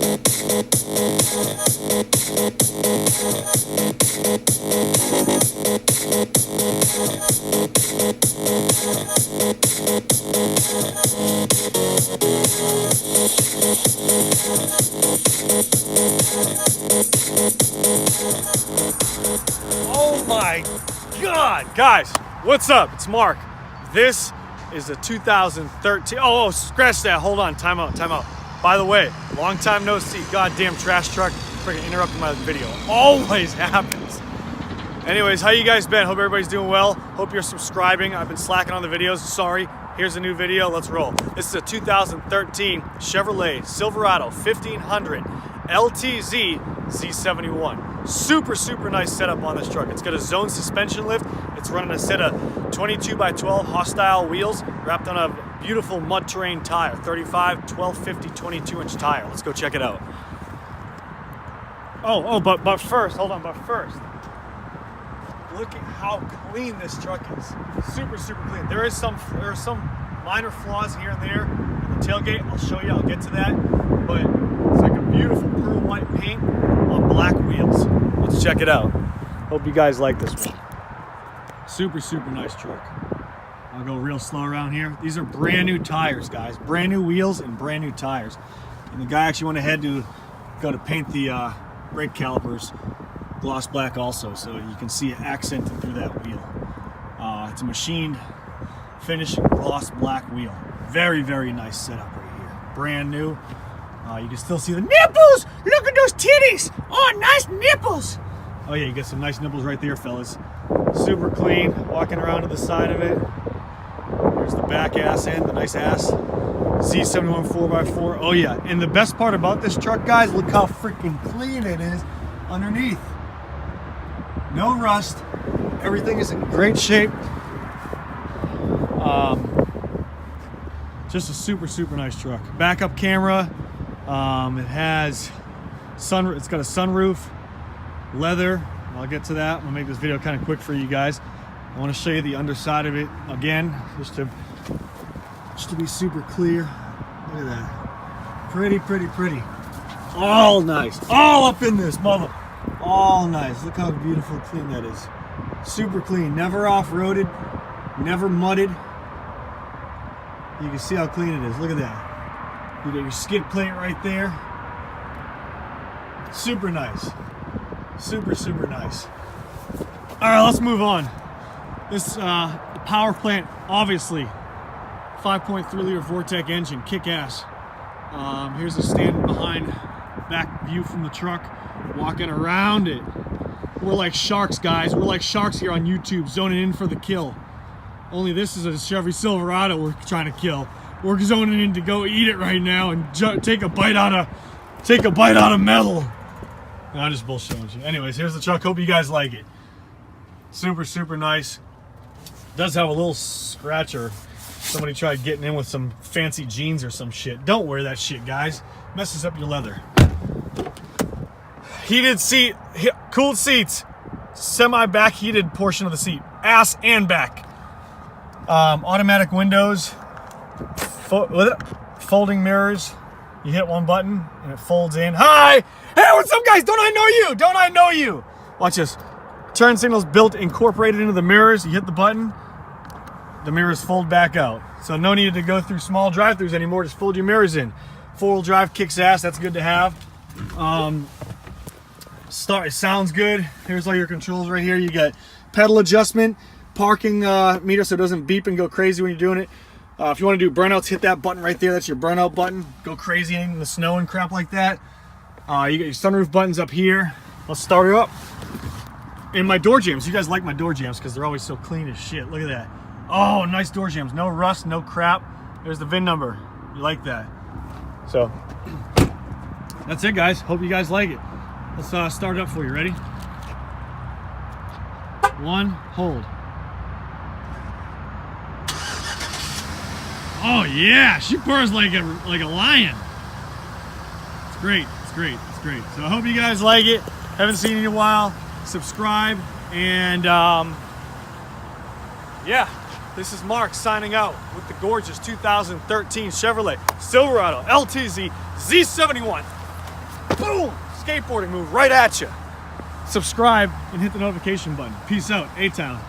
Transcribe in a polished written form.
Oh my God, guys, what's up? It's Mark. This is a 2013, oh, scratch that, hold on, time out. By the way, long time no see, goddamn trash truck, freaking interrupting my video. Always happens. Anyways, how you guys been? Hope everybody's doing well. Hope you're subscribing. I've been slacking on the videos, sorry. Here's a new video, let's roll. This is a 2013 Chevrolet Silverado 1500 LTZ Z71. Super nice setup on this truck. It's got a zone suspension lift. It's running a set of 22x12 Hostile wheels wrapped on a beautiful mud terrain tire, 35, 1250, 22-inch tire. Let's go check it out. But first, hold on, look at how clean this truck is. Super clean. There are some minor flaws here and there in the tailgate. I'll show you, I'll get to that. But it's like a beautiful pearl white paint on black wheels. Let's check it out. Hope you guys like this one. Super nice truck. I'll go real slow around here. These are brand new tires, guys. Brand new wheels and brand new tires. And the guy actually went ahead to go to paint the brake calipers gloss black also, so you can see it accented through that wheel. It's a machined finish gloss black wheel. Very nice setup right here. Brand new. You can still see the nipples. Look at those titties. Oh, nice nipples. Oh yeah, you got some nice nipples right there, fellas. Super clean. Walking around to the side of it. There's the back ass end, the nice ass. Z71 4x4. Oh yeah, and the best part about this truck, guys, look how freaking clean it is underneath. No rust. Everything is in great shape. Just a super nice truck. Backup camera. It has sunroof. It's got a sunroof, leather. I'll get to that. I'll make this video kind of quick for you guys. I want to show you the underside of it again, just to be super clear. Look at that. Pretty. All nice. All up in this mother. All nice. Look how beautiful clean that is. Super clean. Never off-roaded. Never mudded. You can see how clean it is. Look at that. You got your skid plate right there. Super nice. Super nice. All right, let's move on. This power plant, obviously, 5.3 liter Vortec engine, kick-ass. Here's a standing behind back view from the truck, walking around it. We're like sharks, guys. We're like sharks here on YouTube, zoning in for the kill. Only this is a Chevy Silverado we're trying to kill. We're zoning in to go eat it right now and take a bite out of metal. No, I'm just bullshitting you. Anyways, here's the truck. Hope you guys like it. Super nice. Does have a little scratcher. Somebody tried getting in with some fancy jeans or some shit. Don't wear that shit, guys. Messes up your leather. Heated seat, cooled seats, semi-back heated portion of the seat, ass and back. Automatic windows, folding mirrors. You hit one button and it folds in. Hi! Hey, what's up, guys? Don't I know you? Watch this. Turn signals built incorporated into the mirrors. You hit the button, the mirrors fold back out. So no need to go through small drive-thrus anymore. Just fold your mirrors in. Four-wheel drive kicks ass. That's good to have. It sounds good. Here's all your controls right here. You got pedal adjustment, parking meter so it doesn't beep and go crazy when you're doing it. If you want to do burnouts, hit that button right there. That's your burnout button. Go crazy in the snow and crap like that. You got your sunroof buttons up here. Let's start her up. And my door jambs. You guys like my door jambs because they're always so clean as shit. Look at that. Oh, nice door jambs. No rust, no crap. There's the VIN number. You like that. So, that's it, guys. Hope you guys like it. Let's start it up for you. Ready? One, hold. Oh yeah, she purrs like a lion. It's great. So I hope you guys like it. Haven't seen it in a while. Subscribe and yeah, this is Mark signing out with the gorgeous 2013 Chevrolet Silverado LTZ Z71. boom, skateboarding move right at you. Subscribe and hit the notification button. Peace out. A-Town.